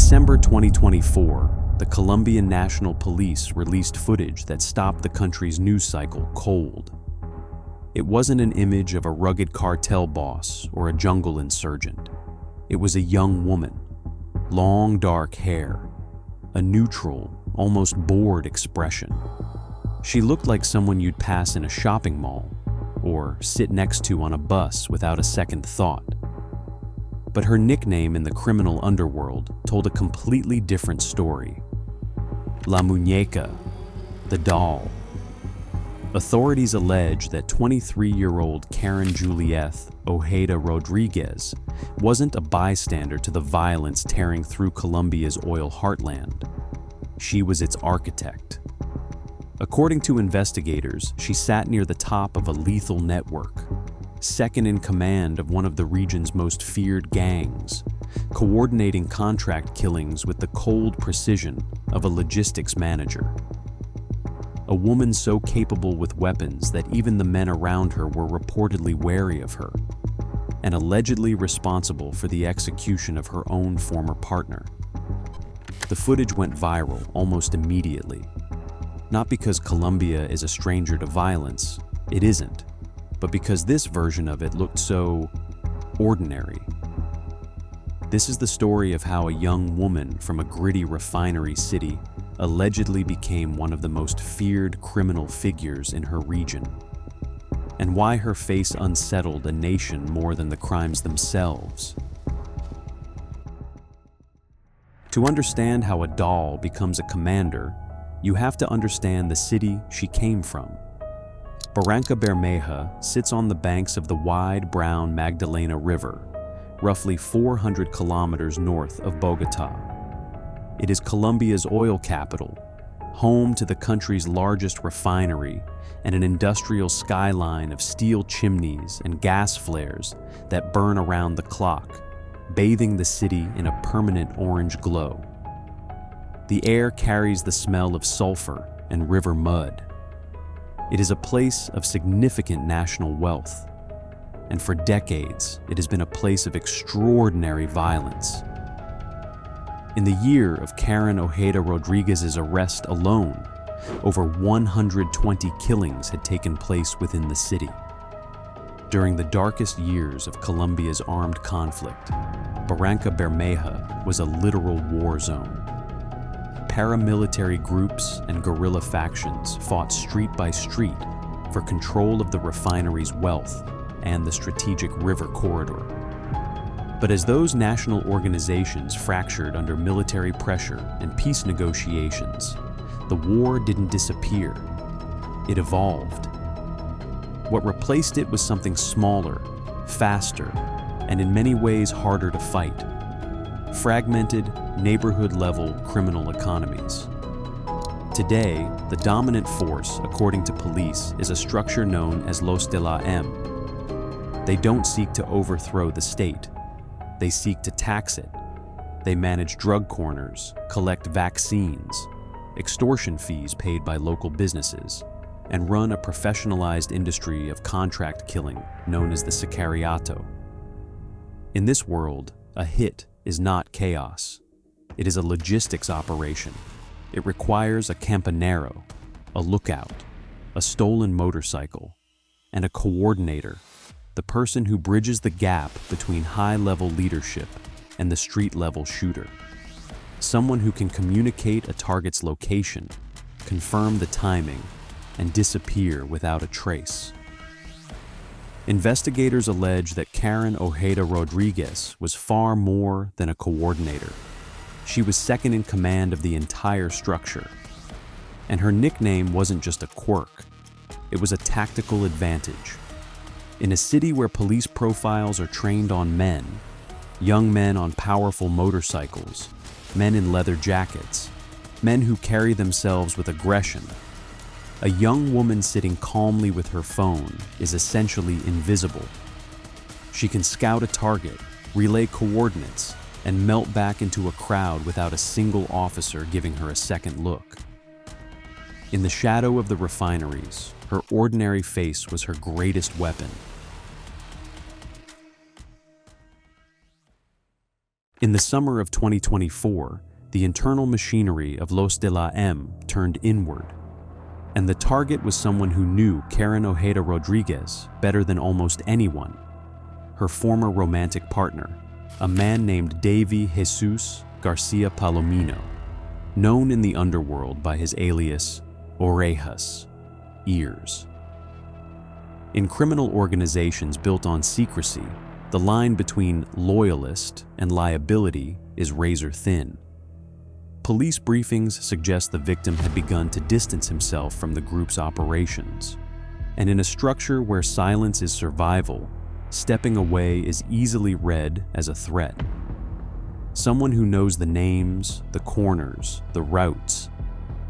December 2024, the Colombian National Police released footage that stopped the country's news cycle cold. It wasn't an image of a rugged cartel boss or a jungle insurgent. It was a young woman, long dark hair, a neutral, almost bored expression. She looked like someone you'd pass in a shopping mall or sit next to on a bus without a second thought. But her nickname in the criminal underworld told a completely different story. La Muñeca, the doll. Authorities allege that 23-year-old Karen Julieth Ojeda Rodríguez wasn't a bystander to the violence tearing through Colombia's oil heartland. She was its architect. According to investigators, she sat near the top of a lethal network, second in command of one of the region's most feared gangs, coordinating contract killings with the cold precision of a logistics manager. A woman so capable with weapons that even the men around her were reportedly wary of her, and allegedly responsible for the execution of her own former partner. The footage went viral almost immediately. Not because Colombia is a stranger to violence, it isn't, but because this version of it looked so ordinary. This is the story of how a young woman from a gritty refinery city allegedly became one of the most feared criminal figures in her region, and why her face unsettled a nation more than the crimes themselves. To understand how a doll becomes a commander, you have to understand the city she came from. Barrancabermeja sits on the banks of the wide, brown Magdalena River, roughly 400 kilometers north of Bogotá. It is Colombia's oil capital, home to the country's largest refinery and an industrial skyline of steel chimneys and gas flares that burn around the clock, bathing the city in a permanent orange glow. The air carries the smell of sulfur and river mud. It is a place of significant national wealth, and for decades, it has been a place of extraordinary violence. In the year of Karen Ojeda Rodríguez's arrest alone, over 120 killings had taken place within the city. During the darkest years of Colombia's armed conflict, Barrancabermeja was a literal war zone. Paramilitary groups and guerrilla factions fought street by street for control of the refinery's wealth and the strategic river corridor. But as those national organizations fractured under military pressure and peace negotiations, the war didn't disappear. It evolved. What replaced it was something smaller, faster, and in many ways harder to fight. Fragmented, neighborhood-level criminal economies. Today, the dominant force, according to police, is a structure known as Los de la M. They don't seek to overthrow the state. They seek to tax it. They manage drug corners, collect vaccines, extortion fees paid by local businesses, and run a professionalized industry of contract killing known as the sicariato. In this world, a hit is not chaos. It is a logistics operation. It requires a campanero, a lookout, a stolen motorcycle, and a coordinator, the person who bridges the gap between high-level leadership and the street-level shooter. Someone who can communicate a target's location, confirm the timing, and disappear without a trace. Investigators allege that Karen Ojeda Rodríguez was far more than a coordinator. She was second in command of the entire structure. And her nickname wasn't just a quirk, it was a tactical advantage. In a city where police profiles are trained on men, young men on powerful motorcycles, men in leather jackets, men who carry themselves with aggression, a young woman sitting calmly with her phone is essentially invisible. She can scout a target, relay coordinates, and melt back into a crowd without a single officer giving her a second look. In the shadow of the refineries, her ordinary face was her greatest weapon. In the summer of 2024, the internal machinery of Los de la M turned inward, and the target was someone who knew Karen Ojeda Rodríguez better than almost anyone, her former romantic partner, a man named David Jesus Garcia Palomino, known in the underworld by his alias Orejas, ears. In criminal organizations built on secrecy, the line between loyalist and liability is razor thin. Police briefings suggest the victim had begun to distance himself from the group's operations. And in a structure where silence is survival, stepping away is easily read as a threat. Someone who knows the names, the corners, the routes,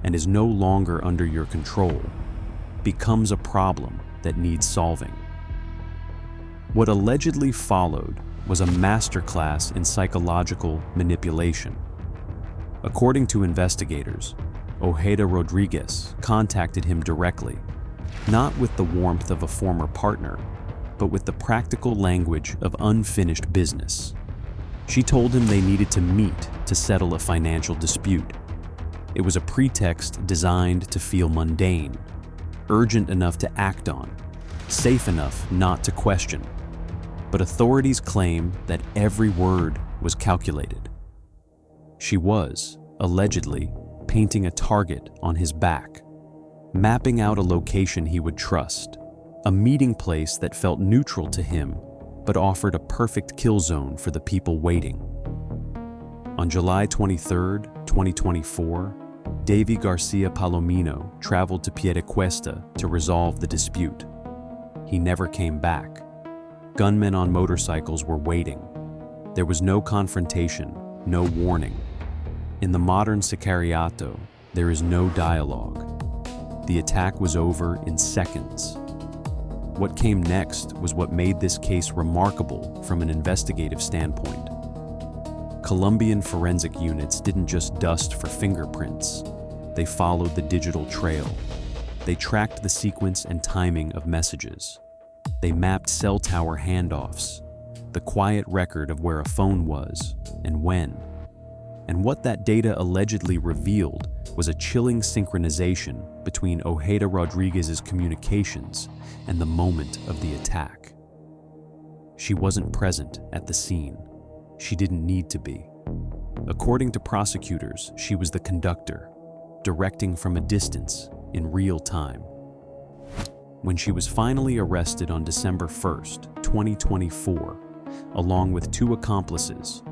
and is no longer under your control becomes a problem that needs solving. What allegedly followed was a masterclass in psychological manipulation. According to investigators, Ojeda Rodríguez contacted him directly, not with the warmth of a former partner, but with the practical language of unfinished business. She told him they needed to meet to settle a financial dispute. It was a pretext designed to feel mundane, urgent enough to act on, safe enough not to question. But authorities claim that every word was calculated. She was, allegedly, painting a target on his back, mapping out a location he would trust, a meeting place that felt neutral to him but offered a perfect kill zone for the people waiting. On July 23, 2024, David Garcia Palomino traveled to Piedecuesta to resolve the dispute. He never came back. Gunmen on motorcycles were waiting. There was no confrontation, no warning. In the modern sicariato, there is no dialogue. The attack was over in seconds. What came next was what made this case remarkable from an investigative standpoint. Colombian forensic units didn't just dust for fingerprints. They followed the digital trail. They tracked the sequence and timing of messages. They mapped cell tower handoffs, the quiet record of where a phone was and when. And what that data allegedly revealed was a chilling synchronization between Ojeda Rodríguez's communications and the moment of the attack. She wasn't present at the scene. She didn't need to be. According to prosecutors, she was the conductor, directing from a distance in real time. When she was finally arrested on December 1st, 2024, along with two accomplices,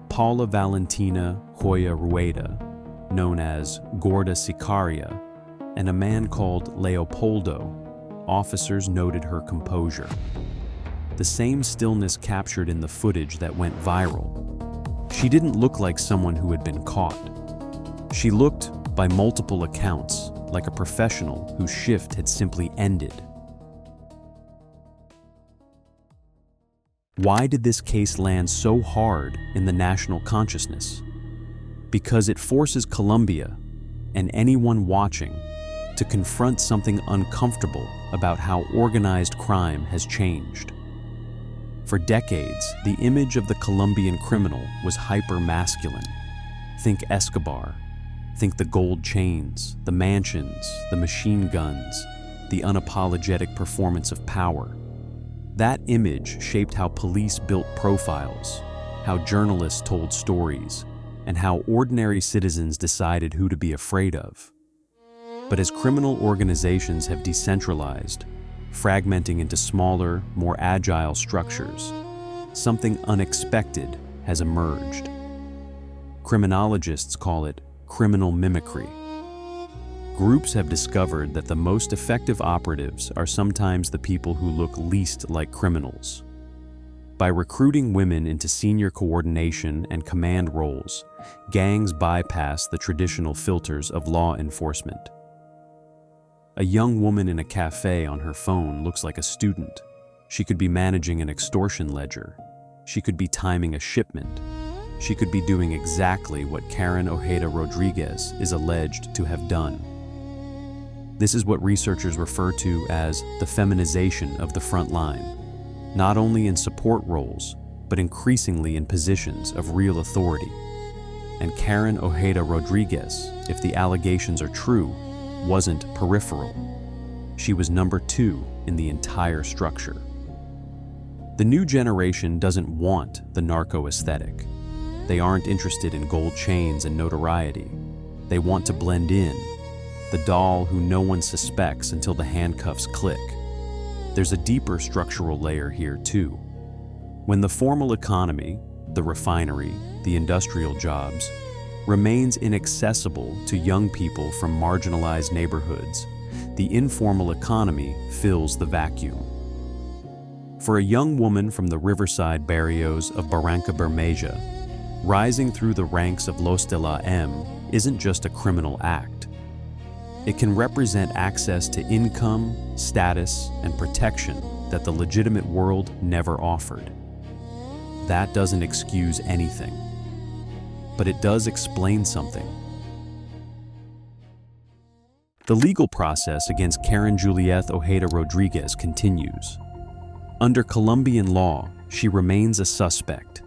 Paula Valentina Joya Rueda, known as Gorda Sicaria, and a man called Leopoldo, officers noted her composure. The same stillness captured in the footage that went viral. She didn't look like someone who had been caught. She looked, by multiple accounts, like a professional whose shift had simply ended. Why did this case land so hard in the national consciousness? Because it forces Colombia, and anyone watching, to confront something uncomfortable about how organized crime has changed. For decades, the image of the Colombian criminal was hyper-masculine. Think Escobar. Think the gold chains, the mansions, the machine guns, the unapologetic performance of power. That image shaped how police built profiles, how journalists told stories, and how ordinary citizens decided who to be afraid of. But as criminal organizations have decentralized, fragmenting into smaller, more agile structures, something unexpected has emerged. Criminologists call it criminal mimicry. Groups have discovered that the most effective operatives are sometimes the people who look least like criminals. By recruiting women into senior coordination and command roles, gangs bypass the traditional filters of law enforcement. A young woman in a cafe on her phone looks like a student. She could be managing an extortion ledger. She could be timing a shipment. She could be doing exactly what Karen Ojeda Rodríguez is alleged to have done. This is what researchers refer to as the feminization of the front line, not only in support roles, but increasingly in positions of real authority. And Karen Ojeda Rodríguez, if the allegations are true, wasn't peripheral. She was number 2 in the entire structure. The new generation doesn't want the narco aesthetic. They aren't interested in gold chains and notoriety. They want to blend in, the doll who no one suspects until the handcuffs click. There's a deeper structural layer here too. When the formal economy, the refinery, the industrial jobs, remains inaccessible to young people from marginalized neighborhoods, the informal economy fills the vacuum. For a young woman from the riverside barrios of Barrancabermeja, rising through the ranks of Los de la M isn't just a criminal act. It can represent access to income, status, and protection that the legitimate world never offered. That doesn't excuse anything, but it does explain something. The legal process against Karen Julieth Ojeda Rodríguez continues. Under Colombian law, she remains a suspect.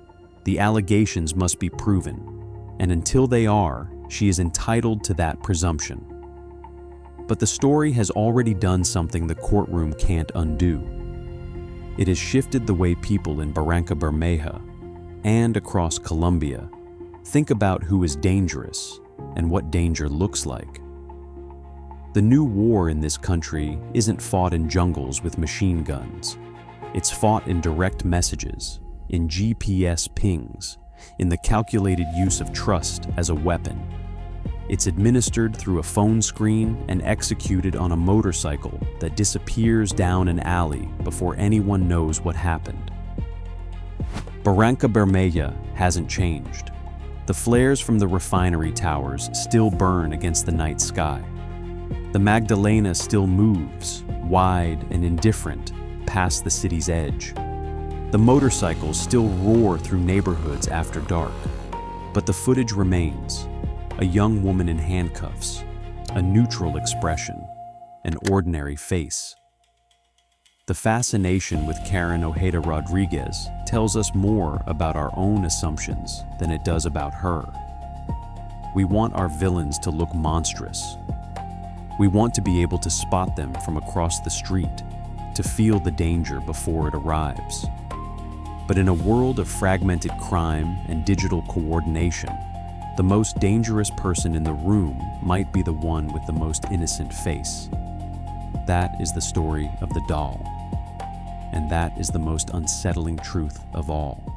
The allegations must be proven, and until they are, she is entitled to that presumption. But the story has already done something the courtroom can't undo. It has shifted the way people in Barrancabermeja and across Colombia think about who is dangerous and what danger looks like. The new war in this country isn't fought in jungles with machine guns. It's fought in direct messages, in GPS pings, in the calculated use of trust as a weapon. It's administered through a phone screen and executed on a motorcycle that disappears down an alley before anyone knows what happened. Barrancabermeja hasn't changed. The flares from the refinery towers still burn against the night sky. The Magdalena still moves, wide and indifferent, past the city's edge. The motorcycles still roar through neighborhoods after dark. But the footage remains. A young woman in handcuffs, a neutral expression, an ordinary face. The fascination with Karen Ojeda Rodríguez tells us more about our own assumptions than it does about her. We want our villains to look monstrous. We want to be able to spot them from across the street, to feel the danger before it arrives. But in a world of fragmented crime and digital coordination, the most dangerous person in the room might be the one with the most innocent face. That is the story of the doll. And that is the most unsettling truth of all.